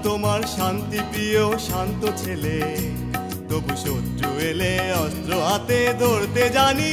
তোমার শান্তি প্রিয় শান্ত ছেলে, তবু শত্রু এলে অস্ত্র হাতে ধরতে জানি।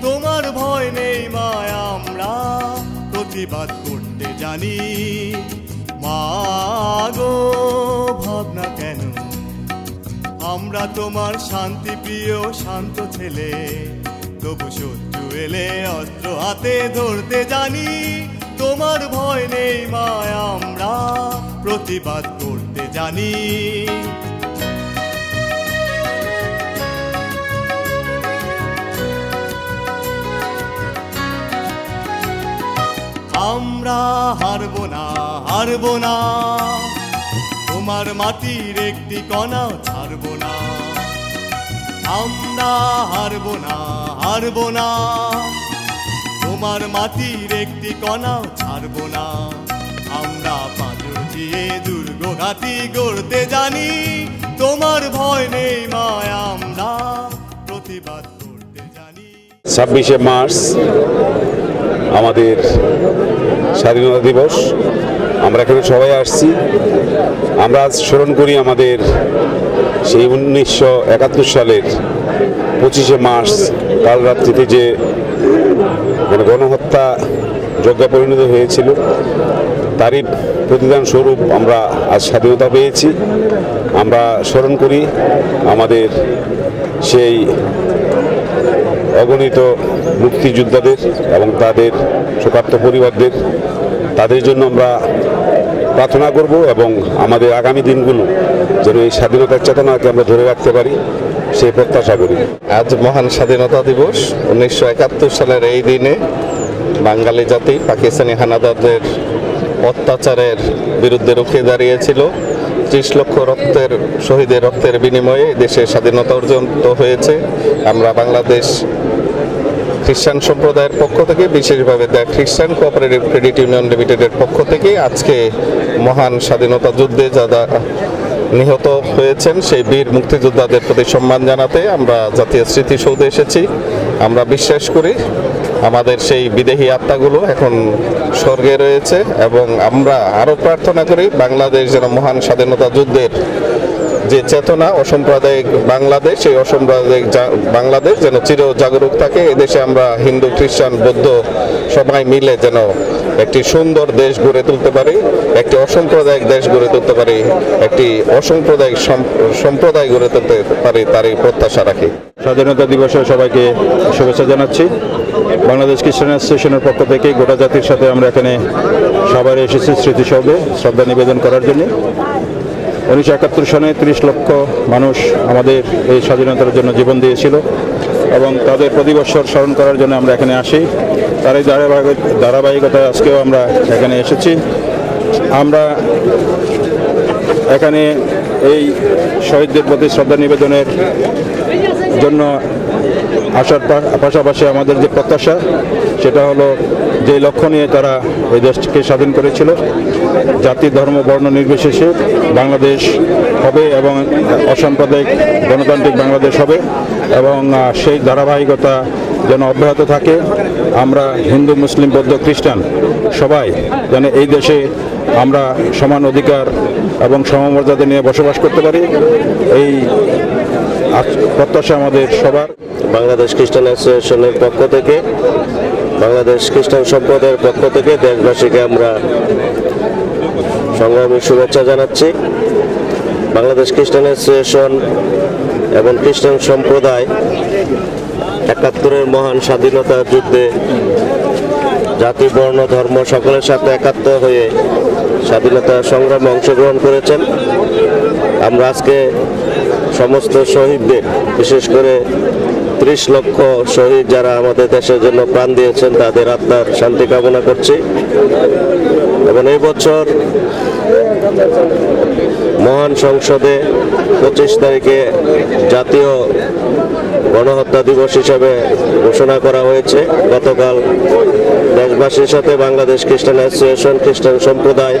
তোমার ভয় নেই মা, আমরা প্রতিবাদ করতে জানি। মা গো ভাবনা কেন, আমরা তোমার শান্তি প্রিয় শান্ত ছেলে, তবু শত্রু এলে অস্ত্র হাতে ধরতে জানি। তোমার ভয় নেই মা, আমরা প্রতিবাদ করতে জানি। আমরা হারবো না, হারবো না, তোমার মাটির একটি কণাও ছাড়বো না। আমরা হারবো না, হারবো না, তোমার মাটির একটি কণাও ছাড়বো না। আমরা পাথর দিয়ে দুর্গ ঘাঁটি গড়তে জানি। তোমার ভয় নেই মা, আমরা প্রতিবাদ করতে জানি। 26শে মার্চ আমাদের স্বাধীনতা দিবস। আমরা এখানে সবাই আসছি। আমরা আজ স্মরণ করি আমাদের সেই 1971 সালের 25শে মার্চ কাল রাত্রিতে যে গণহত্যা যজ্ঞে পরিণত হয়েছিল, তারই প্রতিদান স্বরূপ আমরা আজ স্বাধীনতা পেয়েছি। আমরা স্মরণ করি আমাদের সেই অগণিত মুক্তিযোদ্ধাদের এবং তাদের শোকার্ত পরিবারদের। তাদের জন্য আমরা প্রার্থনা করব এবং আমাদের আগামী দিনগুলো যেন এই স্বাধীনতার চেতনাকে আমরা ধরে রাখতে পারি, সেই প্রত্যাশা করি। আজ মহান স্বাধীনতা দিবস। 1971 সালের এই দিনে বাঙালি জাতি পাকিস্তানি হানাদারদের অত্যাচারের বিরুদ্ধে রুখে দাঁড়িয়েছিল। 30 লক্ষ শহীদের রক্তের বিনিময়ে দেশে স্বাধীনতা অর্জন হয়েছে। আমরা বাংলাদেশ খ্রিস্টান সম্প্রদায়ের পক্ষ থেকে, বিশেষভাবে দ্য খ্রিস্টান কোঅপারেটিভ ক্রেডিট ইউনিয়ন লিমিটেডের পক্ষ থেকে আজকে মহান স্বাধীনতা যুদ্ধে যারা নিহত হয়েছেন সেই বীর মুক্তিযোদ্ধাদের প্রতি সম্মান জানাতে আমরা জাতীয় স্মৃতিসৌধে এসেছি। আমরা বিশ্বাস করি আমাদের সেই বিদেহী আত্মাগুলো এখন স্বর্গে রয়েছে এবং আমরা আরও প্রার্থনা করি বাংলাদেশ যেন মহান স্বাধীনতা যুদ্ধের যে চেতনা, অসাম্প্রদায়িক বাংলাদেশ, সেই অসাম্প্রদায়িক বাংলাদেশ যেন চির জাগরুক থাকে। এদেশে আমরা হিন্দু, খ্রিস্টান, বৌদ্ধ সবাই মিলে যেন একটি সুন্দর দেশ গড়ে তুলতে পারি, একটি অসাম্প্রদায়িক দেশ গড়ে তুলতে পারি, একটি অসাম্প্রদায়িক সম্প্রদায় গড়ে তুলতে পারি, তারই প্রত্যাশা রাখি। স্বাধীনতা দিবসে সবাইকে শুভেচ্ছা জানাচ্ছি। বাংলাদেশ খ্রিস্টান অ্যাসোসিয়েশনের পক্ষ থেকে গোটা জাতির সাথে আমরা এখানে সবাই এসেছি স্মৃতিসৌধে শ্রদ্ধা নিবেদন করার জন্য। 1971 সনে 30 লক্ষ মানুষ আমাদের এই স্বাধীনতার জন্য জীবন দিয়েছিল এবং তাদের প্রতি বছর স্মরণ করার জন্য আমরা এখানে আসি। তারই ধারাবাহিকতায় আজকেও আমরা এখানে এসেছি। আমরা এখানে এই শহীদদের প্রতি শ্রদ্ধা নিবেদনের জন্য আসার পাশাপাশি আমাদের যে প্রত্যাশা, সেটা হলো যে লক্ষ্য নিয়ে তারা এই দেশকে স্বাধীন করেছিল, জাতি, ধর্ম, বর্ণ নির্বিশেষে বাংলাদেশ হবে এবং অসাম্প্রদায়িক গণতান্ত্রিক বাংলাদেশ হবে এবং সেই ধারাবাহিকতা যেন অব্যাহত থাকে। আমরা হিন্দু, মুসলিম, বৌদ্ধ, খ্রিস্টান সবাই যেন এই দেশে আমরা সমান অধিকার এবং সমমর্যাদা নিয়ে বসবাস করতে পারি, এই প্রত্যাশা আমাদের সবার। বাংলাদেশ খ্রিস্টান অ্যাসোসিয়েশনের পক্ষ থেকে, বাংলাদেশ খ্রিস্টান সম্প্রদায়ের পক্ষ থেকে দেশবাসীকে আমরা সংগ্রামী শুভেচ্ছা জানাচ্ছি। বাংলাদেশ খ্রিস্টান অ্যাসোসিয়েশন এবং খ্রিস্টান সম্প্রদায় 71-এর মহান স্বাধীনতা যুদ্ধে জাতি, বর্ণ, ধর্ম সকলের সাথে একাত্ম হয়ে স্বাধীনতা সংগ্রামে অংশগ্রহণ করেছেন। আমরা আজকে সমস্ত শহীদদের, বিশেষ করে 30 লক্ষ শহীদ যারা আমাদের দেশের জন্য প্রাণ দিয়েছেন, তাদের আত্মার শান্তি কামনা করছি এবং এই বছর মহান সংসদে 25 তারিখে জাতীয় গণহত্যা দিবস হিসাবে ঘোষণা করা হয়েছে। গতকাল দেশবাসীর সাথে বাংলাদেশ খ্রিস্টান অ্যাসোসিয়েশন, খ্রিস্টান সম্প্রদায়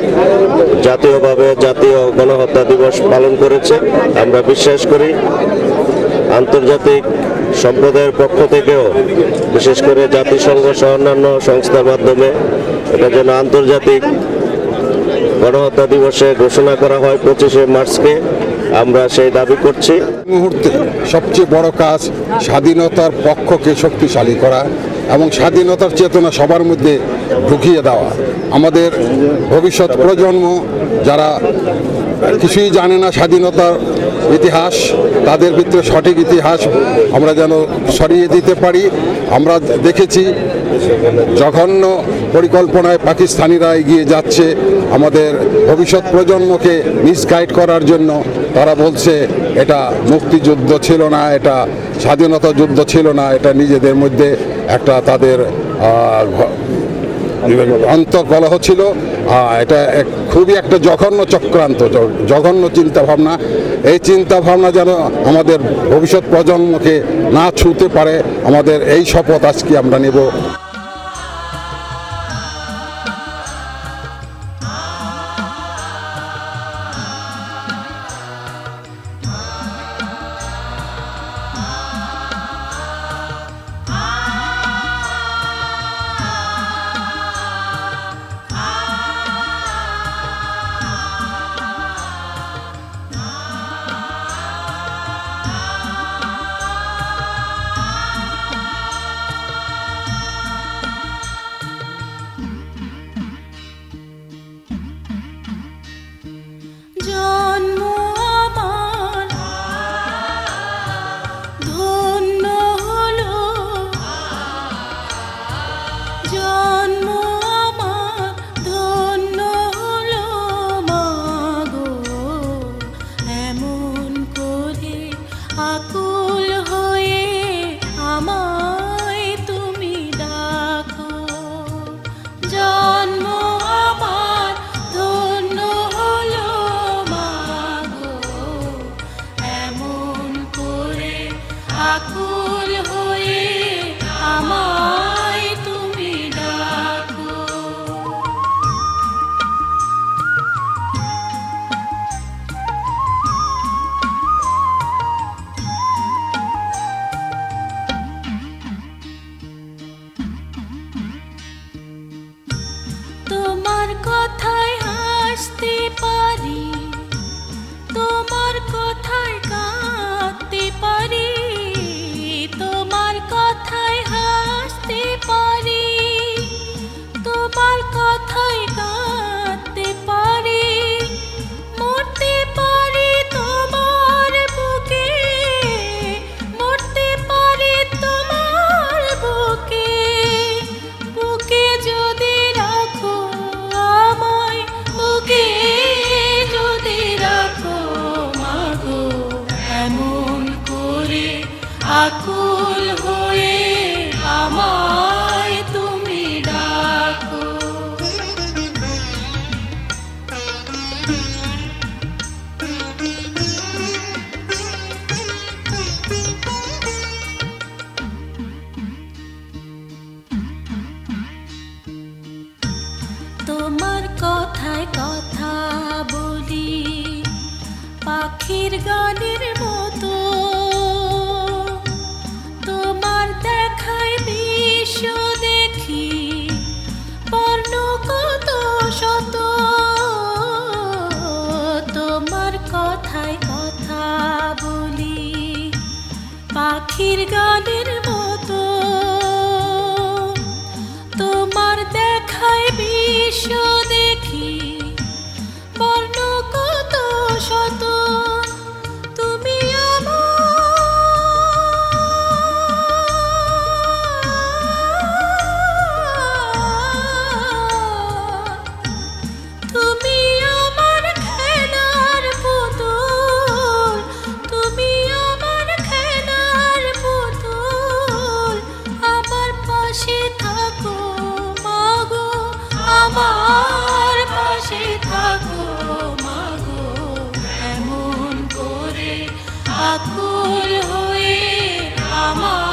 জাতীয়ভাবে জাতীয় গণহত্যা দিবস পালন করেছে। আমরা বিশ্বাস করি আন্তর্জাতিক সম্প্রদায়ের পক্ষ থেকেও, বিশেষ করে জাতিসংঘ সহ অন্যান্য সংস্থার মাধ্যমে এটা যেন আন্তর্জাতিক গণহত্যা দিবসে ঘোষণা করা হয় 25শে মার্চকে। আমরা সেই দাবি করছি। মুহূর্তে সবচেয়ে বড় কাজ স্বাধীনতার পক্ষকে শক্তিশালী করা এবং স্বাধীনতার চেতনা সবার মধ্যে ঢুকিয়ে দেওয়া। আমাদের ভবিষ্যৎ প্রজন্ম যারা কিছুই জানে না স্বাধীনতার ইতিহাস, তাদের ভিতরে সঠিক ইতিহাস আমরা যেন সরিয়ে দিতে পারি। আমরা দেখেছি জঘন্য পরিকল্পনায় পাকিস্তানিরা এগিয়ে যাচ্ছে আমাদের ভবিষ্যৎ প্রজন্মকে মিসগাইড করার জন্য। তারা বলছে এটা মুক্তিযুদ্ধ ছিল না, এটা স্বাধীনতা যুদ্ধ ছিল না, এটা নিজেদের মধ্যে একটা তাদের অন্তর্কলহ ছিল। এটা খুবই একটা জঘন্য চক্রান্ত, জঘন্য চিন্তাভাবনা। এই চিন্তাভাবনা যেন আমাদের ভবিষ্যৎ প্রজন্মকে না ছুঁতে পারে, আমাদের এই শপথ আজকে আমরা নেব। আকুল হয়ে আমায় তুমি ডাকো। তোমার কথায় কথা বলি পাখির গানের মতো, তোমার দেখায় বিশ্ব দেখি বর্ণ কত শত। তোমার কথায় কথা বলি পাখির গানের মতো, তোমার দেখায় বিশ্ব দেখি বর্ণ কত শত। তুমি তুমি আমার খেলার পুতুল, তুমি আমার খেলার পুতুল, আমার পাশে থাকো মাগো, আমার পাশে থাকো মাগো, এমন করে আকুল হয়ে আমার